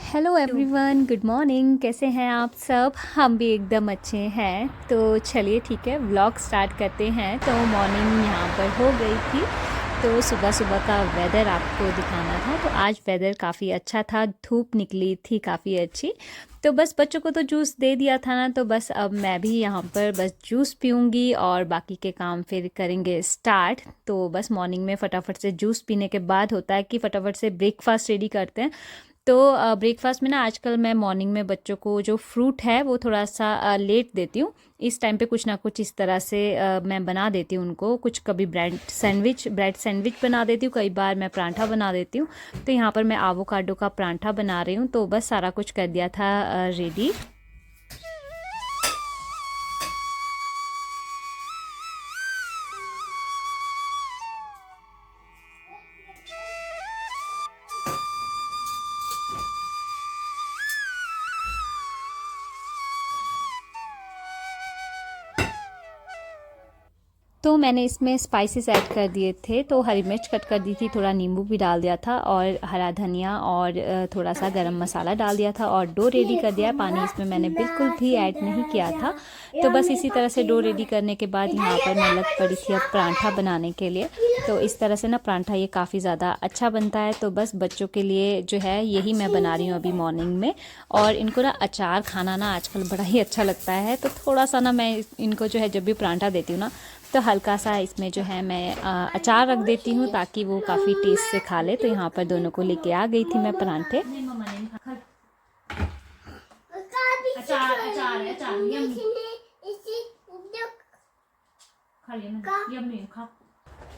Hello everyone, good morning. कैसे हैं आप सब? हम भी एकदम अच्छे हैं। तो चलिए ठीक है, व्लॉग स्टार्ट करते हैं। तो मॉर्निंग यहाँ पर हो गई थी, तो सुबह सुबह का वेदर आपको दिखाना था। तो आज वेदर काफ़ी अच्छा था, धूप निकली थी काफ़ी अच्छी। तो बस बच्चों को तो जूस दे दिया था ना, तो बस अब मैं भी यहाँ पर बस जूस पीऊँगी और बाकी के काम फिर करेंगे स्टार्ट। तो बस मॉर्निंग में फटाफट से जूस पीने के बाद होता है कि फटाफट से ब्रेकफास्ट रेडी करते हैं। तो ब्रेकफास्ट में ना आजकल मैं मॉर्निंग में बच्चों को जो फ्रूट है वो थोड़ा सा लेट देती हूँ। इस टाइम पे कुछ ना कुछ इस तरह से मैं बना देती हूँ उनको। कुछ कभी ब्रेड सैंडविच बना देती हूँ, कई बार मैं पराठा बना देती हूँ। तो यहाँ पर मैं आवोकाडो का पराठा बना रही हूँ। तो बस सारा कुछ कर दिया था रेडी। तो मैंने इसमें स्पाइसेस ऐड कर दिए थे। तो हरी मिर्च कट कर दी थी, थोड़ा नींबू भी डाल दिया था और हरा धनिया और थोड़ा सा गरम मसाला डाल दिया था और डो रेडी कर दिया। पानी इसमें मैंने बिल्कुल भी ऐड नहीं किया था। तो बस इसी तरह से डो रेडी करने के बाद यहाँ पर मैं लग पड़ी थी अब पराठा बनाने के लिए। तो इस तरह से ना पराठा ये काफ़ी ज़्यादा अच्छा बनता है। तो बस बच्चों के लिए जो है यही मैं बना रही हूँ अभी मॉर्निंग में। और इनको ना अचार खाना ना आजकल बड़ा ही अच्छा लगता है। तो थोड़ा सा ना मैं इनको जो है जब भी पराठा देती हूँ ना, तो हल्का सा इसमें जो है मैं अचार रख देती हूँ ताकि वो काफ़ी टेस्ट से खा ले। तो यहाँ पर दोनों को लेके आ गई थी मैं पराठे। अचार अचार है, अचार यम्मी खा।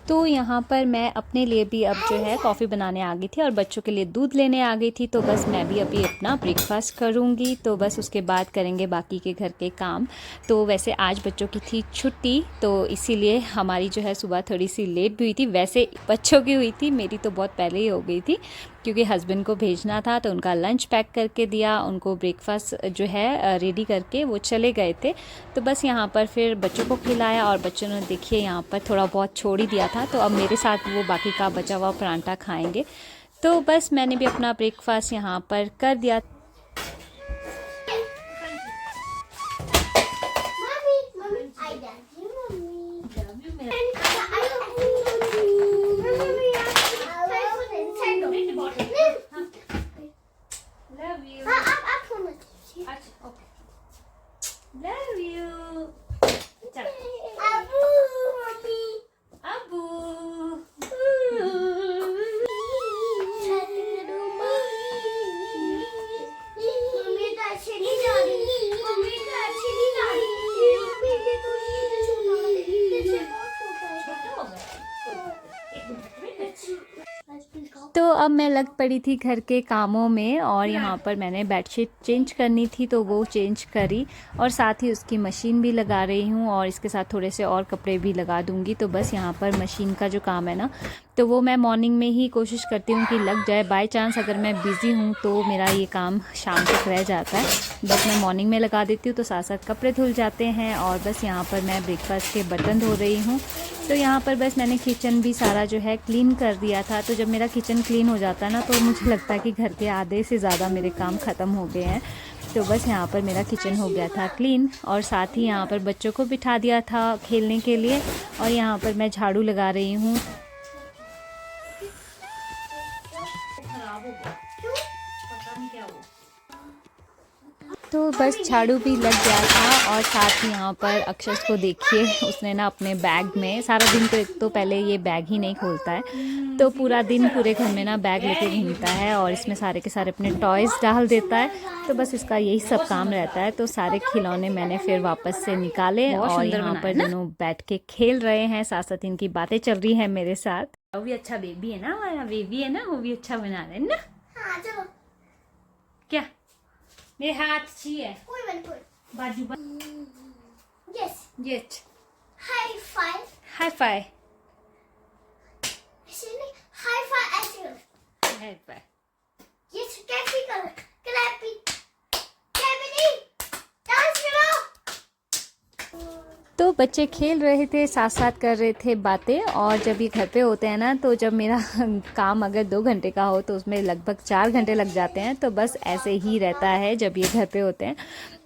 तो यहाँ पर मैं अपने लिए भी अब जो है कॉफ़ी बनाने आ गई थी और बच्चों के लिए दूध लेने आ गई थी। तो बस मैं भी अभी अपना ब्रेकफास्ट करूँगी, तो बस उसके बाद करेंगे बाकी के घर के काम। तो वैसे आज बच्चों की थी छुट्टी, तो इसीलिए हमारी जो है सुबह थोड़ी सी लेट भी हुई थी। वैसे बच्चों की हुई थी, मेरी तो बहुत पहले ही हो गई थी क्योंकि हस्बैंड को भेजना था। तो उनका लंच पैक करके दिया, उनको ब्रेकफास्ट जो है रेडी करके वो चले गए थे। तो बस यहाँ पर फिर बच्चों को खिलाया और बच्चों ने देखिए यहाँ पर थोड़ा बहुत छोड़ ही दिया था। तो अब मेरे साथ वो बाकी का बचा हुआ पराठा खाएंगे। तो बस मैंने भी अपना ब्रेकफास्ट यहाँ पर कर दिया। Love you. चल। अबू। तो अब मैं लग पड़ी थी घर के कामों में और यहाँ पर मैंने बेडशीट चेंज करनी थी तो वो चेंज करी और साथ ही उसकी मशीन भी लगा रही हूँ और इसके साथ थोड़े से और कपड़े भी लगा दूँगी। तो बस यहाँ पर मशीन का जो काम है ना, तो वो मैं मॉर्निंग में ही कोशिश करती हूँ कि लग जाए। बाय चांस अगर मैं बिज़ी हूँ तो मेरा ये काम शाम तक रह जाता है। बस मैं मॉर्निंग में लगा देती हूँ तो साथ साथ कपड़े धुल जाते हैं। और बस यहाँ पर मैं ब्रेकफास्ट के बर्तन धो रही हूँ। तो यहाँ पर बस मैंने किचन भी सारा जो है क्लीन कर दिया था। तो जब मेरा किचन क्लीन हो जाता है ना, तो मुझे लगता है कि घर के आधे से ज़्यादा मेरे काम ख़त्म हो गए हैं। तो बस यहाँ पर मेरा किचन हो गया था क्लीन और साथ ही यहाँ पर बच्चों को बिठा दिया था खेलने के लिए और यहाँ पर मैं झाड़ू लगा रही हूँ। तो बस झाड़ू भी लग गया था और साथ ही यहाँ पर अक्षर को देखिए, उसने ना अपने बैग में सारा दिन, तो एक तो पहले ये बैग ही नहीं खोलता है, तो पूरा दिन पूरे घर में ना बैग लेके घूमता है और इसमें सारे के सारे अपने टॉयज़ डाल देता है। तो बस इसका यही सब काम रहता है। तो सारे खिलौने मैंने फिर वापस से निकाले और यहाँ पर दोनों बैठ के खेल रहे हैं, साथ साथ इनकी बातें चल रही हैं मेरे साथ। वो भी अच्छा बेबी है ना, हमारा बेबी है ना, वो भी अच्छा बना रहे हैं ना। हाँ चलो। क्या मेरे हाथ चाहिए बाजू yes yes high five high five high five high five yes कैसी कर क्लैपी क्लैपी डांस करो। तो तो बच्चे खेल रहे थे, साथ साथ कर रहे थे बातें। और जब ये घर पे होते हैं ना, तो जब मेरा काम अगर 2 घंटे का हो तो उसमें लगभग 4 घंटे लग जाते हैं। तो बस ऐसे ही रहता है जब ये घर पे होते हैं।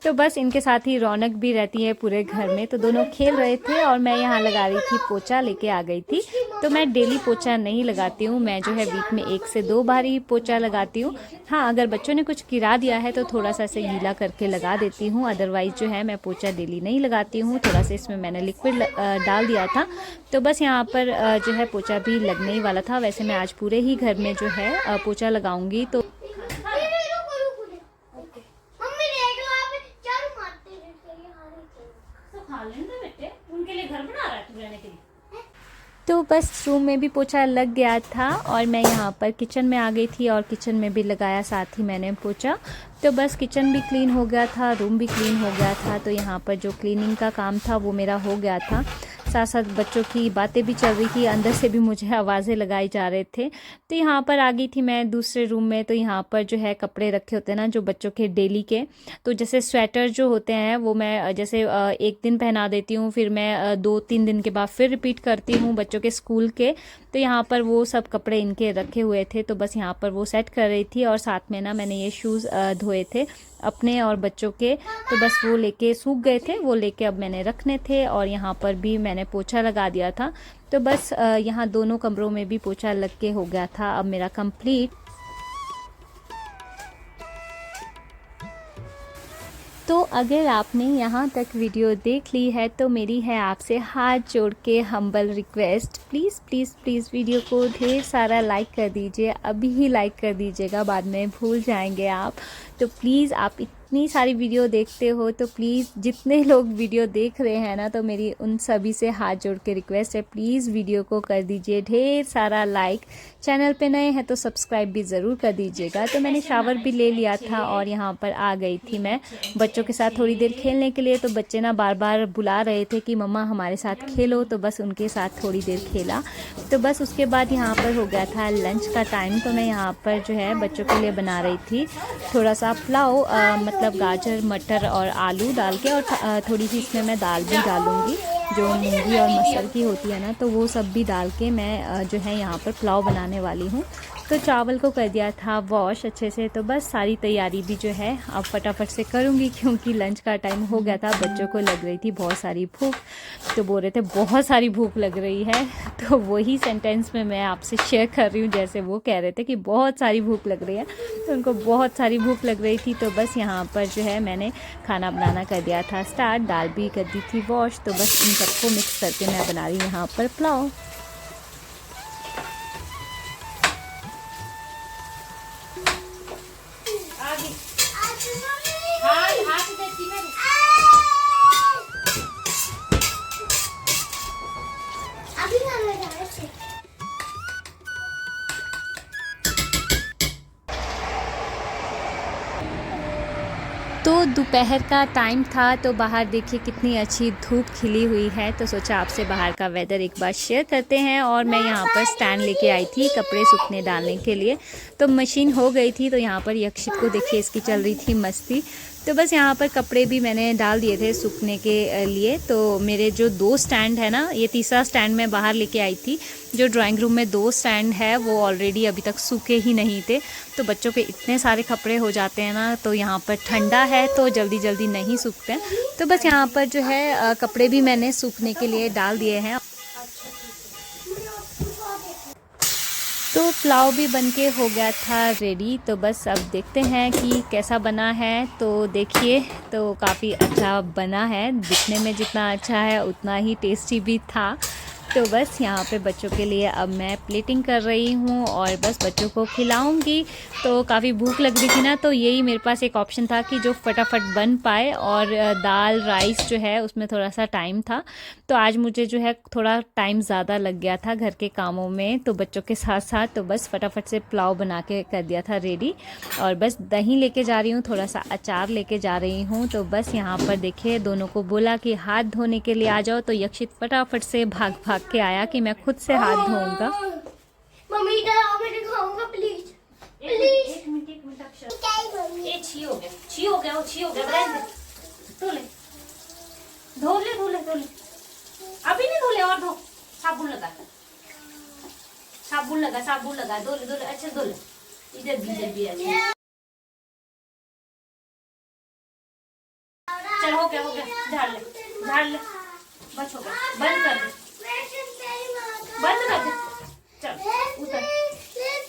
तो बस इनके साथ ही रौनक भी रहती है पूरे घर में। तो दोनों खेल रहे थे और मैं यहाँ लगा रही थी पोछा, लेके आ गई थी। तो मैं डेली पोछा नहीं लगाती हूँ, मैं जो है वीक में 1 से 2 बार ही पोछा लगाती हूँ। हाँ, अगर बच्चों ने कुछ गिरा दिया है तो थोड़ा सा इसे गीला करके लगा देती हूँ, अदरवाइज़ जो है मैं पोछा डेली नहीं लगाती हूँ। थोड़ा सा इसमें मैंने लिक्विड डाल दिया था। तो बस यहाँ पर जो है पोछा भी लगने ही वाला था। वैसे मैं आज पूरे ही घर में जो है पोछा लगाऊंगी। तो उनके लिए घर बना रहा है तू रहने के लिए। तो बस रूम में भी पोछा लग गया था और मैं यहाँ पर किचन में आ गई थी और किचन में भी लगाया साथ ही मैंने पोछा। तो बस किचन भी क्लीन हो गया था, रूम भी क्लीन हो गया था। तो यहाँ पर जो क्लीनिंग का काम था वो मेरा हो गया था। साथ साथ बच्चों की बातें भी चल रही थी, अंदर से भी मुझे आवाज़ें लगाई जा रहे थे। तो यहाँ पर आ गई थी मैं दूसरे रूम में। तो यहाँ पर जो है कपड़े रखे होते हैं ना जो बच्चों के डेली के, तो जैसे स्वेटर जो होते हैं वो मैं जैसे एक दिन पहना देती हूँ, फिर मैं 2-3 दिन के बाद फिर रिपीट करती हूँ बच्चों के स्कूल के। तो यहाँ पर वो सब कपड़े इनके रखे हुए थे, तो बस यहाँ पर वो सेट कर रही थी। और साथ में ना मैंने ये शूज़ धोए थे अपने और बच्चों के, तो बस वो लेके सूख गए थे, वो लेके अब मैंने रखने थे। और यहाँ पर भी मैंने पोछा लगा दिया था। तो बस यहाँ दोनों कमरों में भी पोछा लग के हो गया था अब मेरा कंप्लीट। तो अगर आपने यहाँ तक वीडियो देख ली है तो मेरी है आपसे हाथ जोड़ के humble request, please please please video को ढेर सारा लाइक कर दीजिए। अभी ही लाइक कर दीजिएगा, बाद में भूल जाएंगे आप। तो प्लीज़ आप इतनी सारी वीडियो देखते हो, तो प्लीज़ जितने लोग वीडियो देख रहे हैं ना, तो मेरी उन सभी से हाथ जोड़ के रिक्वेस्ट है, प्लीज़ वीडियो को कर दीजिए ढेर सारा लाइक। चैनल पे नए हैं तो सब्सक्राइब भी ज़रूर कर दीजिएगा। तो मैंने शावर भी ले लिया था और यहाँ पर आ गई थी मैं बच्चों के साथ थोड़ी देर खेलने के लिए। तो बच्चे ना बार बार बुला रहे थे कि मम्मा हमारे साथ खेलो, तो बस उनके साथ थोड़ी देर खेला। तो बस उसके बाद यहाँ पर हो गया था लंच का टाइम। तो मैं यहाँ पर जो है बच्चों के लिए बना रही थी थोड़ा सा पुलाव, मतलब गाजर मटर और आलू डाल के, और थोड़ी सी इसमें मैं दाल भी डालूँगी जो मूंगी और मटर की होती है ना, तो वो सब भी डाल के मैं जो है यहाँ पर पुलाव बनाने वाली हूँ। तो चावल को कर दिया था वॉश अच्छे से। तो बस सारी तैयारी भी जो है अब फटाफट से करूँगी क्योंकि लंच का टाइम हो गया था। बच्चों को लग रही थी बहुत सारी भूख, तो बोल रहे थे बहुत सारी भूख लग रही है। तो वही सेंटेंस में मैं आपसे शेयर कर रही हूँ, जैसे वो कह रहे थे कि बहुत सारी भूख लग रही है, तो उनको बहुत सारी भूख लग रही थी। तो बस यहाँ पर जो है मैंने खाना बनाना कर दिया था स्टार्ट, दाल भी कर दी थी वॉश। तो बस इन सबको मिक्स करके मैं बना रही हूँ यहाँ पर पुलाव। तो दोपहर का टाइम था, तो बाहर देखिए कितनी अच्छी धूप खिली हुई है। तो सोचा आपसे बाहर का वेदर एक बार शेयर करते हैं। और मैं यहाँ पर स्टैंड लेके आई थी कपड़े सूखने डालने के लिए। तो मशीन हो गई थी, तो यहाँ पर यक्षित को देखिए इसकी चल रही थी मस्ती। तो बस यहाँ पर कपड़े भी मैंने डाल दिए थे सूखने के लिए। तो मेरे जो 2 स्टैंड है ना, ये तीसरा स्टैंड मैं बाहर लेके आई थी। जो ड्राइंग रूम में 2 स्टैंड है वो ऑलरेडी अभी तक सूखे ही नहीं थे। तो बच्चों के इतने सारे कपड़े हो जाते हैं ना, तो यहाँ पर ठंडा है तो जल्दी जल्दी नहीं सूखते। तो बस यहाँ पर जो है कपड़े भी मैंने सूखने के लिए डाल दिए हैं। तो पुलाव भी बनके हो गया था रेडी। तो बस अब देखते हैं कि कैसा बना है। तो देखिए, तो काफ़ी अच्छा बना है, दिखने में जितना अच्छा है उतना ही टेस्टी भी था। तो बस यहाँ पे बच्चों के लिए अब मैं प्लेटिंग कर रही हूँ और बस बच्चों को खिलाऊंगी। तो काफ़ी भूख लग रही थी ना, तो यही मेरे पास एक ऑप्शन था कि जो फटाफट बन पाए। और दाल राइस जो है उसमें थोड़ा सा टाइम था, तो आज मुझे जो है थोड़ा टाइम ज़्यादा लग गया था घर के कामों में, तो बच्चों के साथ साथ। तो बस फटाफट से पुलाव बना के कर दिया था रेडी। और बस दही लेके जा रही हूँ, थोड़ा सा अचार लेके जा रही हूँ। तो बस यहाँ पर देखिए दोनों को बोला कि हाथ धोने के लिए आ जाओ, तो यक्षित फटाफट से भाग भाग के आया कि मैं खुद से हाथ धोऊंगा। मम्मी इधर आओ, मैं दिखाऊंगा प्लीज प्लीज। एक मिनट अक्षर, ये छी हो गया, छी हो गया, वो छी हो गया। धो ले धो ले धो ले धो ले। अभी नहीं धोले, और धो, साबुन लगा, साबुन लगा, साबुन लगा, धोले धोले, अच्छे धोले, इधर भी अच्छे। चल हो गया, झाड़ ले, झाड़ ले, बस हो गया, बंद कर दे, बंद कर दे, चल उतर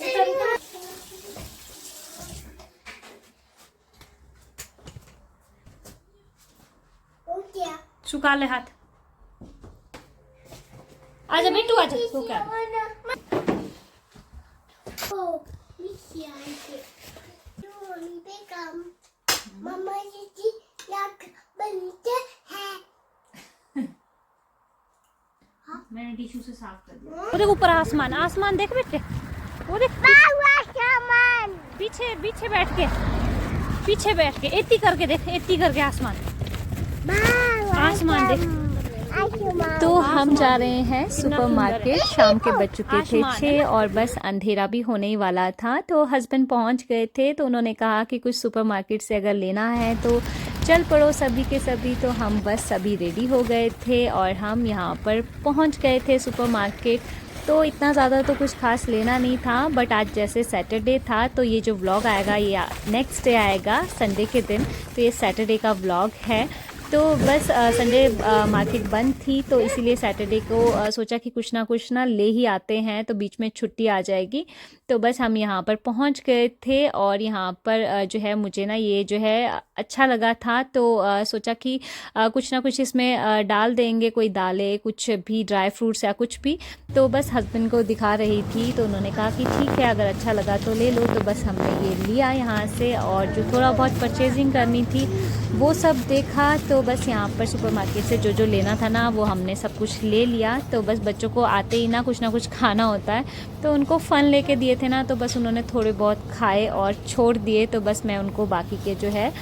उतर उतर। सुखा ले हाथ, आजा मिट्टू आजा, सुखा मम्मा जी लाख बनते हैं। मैंने टिश्यू से साफ कर दिया। वो देख ऊपर आसमान, आसमान देख बेटे, वो देख आसमान, पीछे पीछे बैठ के, पीछे बैठ के एती करके देख, एती करके आसमान, आसमान देख। तो हम जा रहे हैं सुपरमार्केट, शाम के बज चुके थे 6 और बस अंधेरा भी होने ही वाला था। तो हस्बैंड पहुंच गए थे, तो उन्होंने कहा कि कुछ सुपरमार्केट से अगर लेना है तो चल पड़ो सभी के सभी। तो हम बस सभी रेडी हो गए थे और हम यहाँ पर पहुंच गए थे सुपरमार्केट। तो इतना ज़्यादा तो कुछ खास लेना नहीं था, बट आज जैसे सैटरडे था तो ये जो व्लॉग आएगा ये नेक्स्ट डे आएगा संडे के दिन, तो ये सैटरडे का व्लॉग है। तो बस संडे मार्केट बंद थी, तो इसीलिए सैटरडे को सोचा कि कुछ ना ले ही आते हैं, तो बीच में छुट्टी आ जाएगी। तो बस हम यहाँ पर पहुँच गए थे और यहाँ पर जो है मुझे ना ये जो है अच्छा लगा था, तो सोचा कि कुछ ना कुछ इसमें डाल देंगे, कोई दालें, कुछ भी ड्राई फ्रूट्स या कुछ भी। तो बस हस्बैंड को दिखा रही थी, तो उन्होंने कहा कि ठीक है अगर अच्छा लगा तो ले लो। तो बस हमने ये लिया यहाँ से, और जो थोड़ा बहुत परचेजिंग करनी थी वो सब देखा। तो बस यहाँ पर सुपरमार्केट से जो जो लेना था ना वो हमने सब कुछ ले लिया। तो बस बच्चों को आते ही ना कुछ खाना होता है, तो उनको फ़न लेके दिए थे ना, तो बस उन्होंने थोड़े बहुत खाए और छोड़ दिए। तो बस मैं उनको बाकी के जो है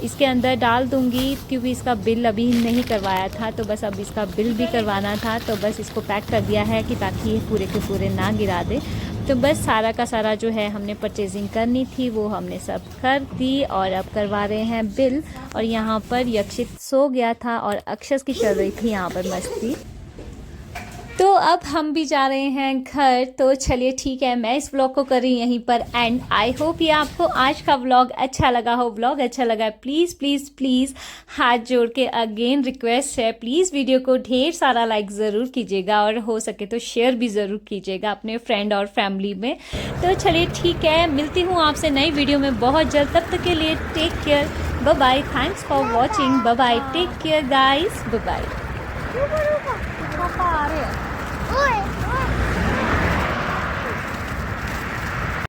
इसके अंदर डाल दूँगी, क्योंकि इसका बिल अभी नहीं करवाया था, तो बस अब इसका बिल भी करवाना था। तो बस इसको पैक कर दिया है कि ताकि ये पूरे के पूरे ना गिरा दे। तो बस सारा का सारा जो है हमने परचेजिंग करनी थी वो हमने सब कर दी, और अब करवा रहे हैं बिल। और यहाँ पर यक्षित सो गया था और अक्षस की चल रही थी यहाँ पर मस्ती। तो अब हम भी जा रहे हैं घर। तो चलिए ठीक है, मैं इस व्लॉग को कर रही यहीं पर एंड। आई होप ये आपको आज का व्लॉग अच्छा लगा हो। व्लॉग अच्छा लगा है प्लीज़ प्लीज़ प्लीज़ हाथ जोड़ के अगेन रिक्वेस्ट है, प्लीज़ वीडियो को ढेर सारा लाइक ज़रूर कीजिएगा, और हो सके तो शेयर भी ज़रूर कीजिएगा अपने फ्रेंड और फैमिली में। तो चलिए ठीक है, मिलती हूँ आपसे नई वीडियो में बहुत जल्द। तब तक के लिए take care, bye bye, thanks for watching, bye bye, take care guys, bye bye. ओए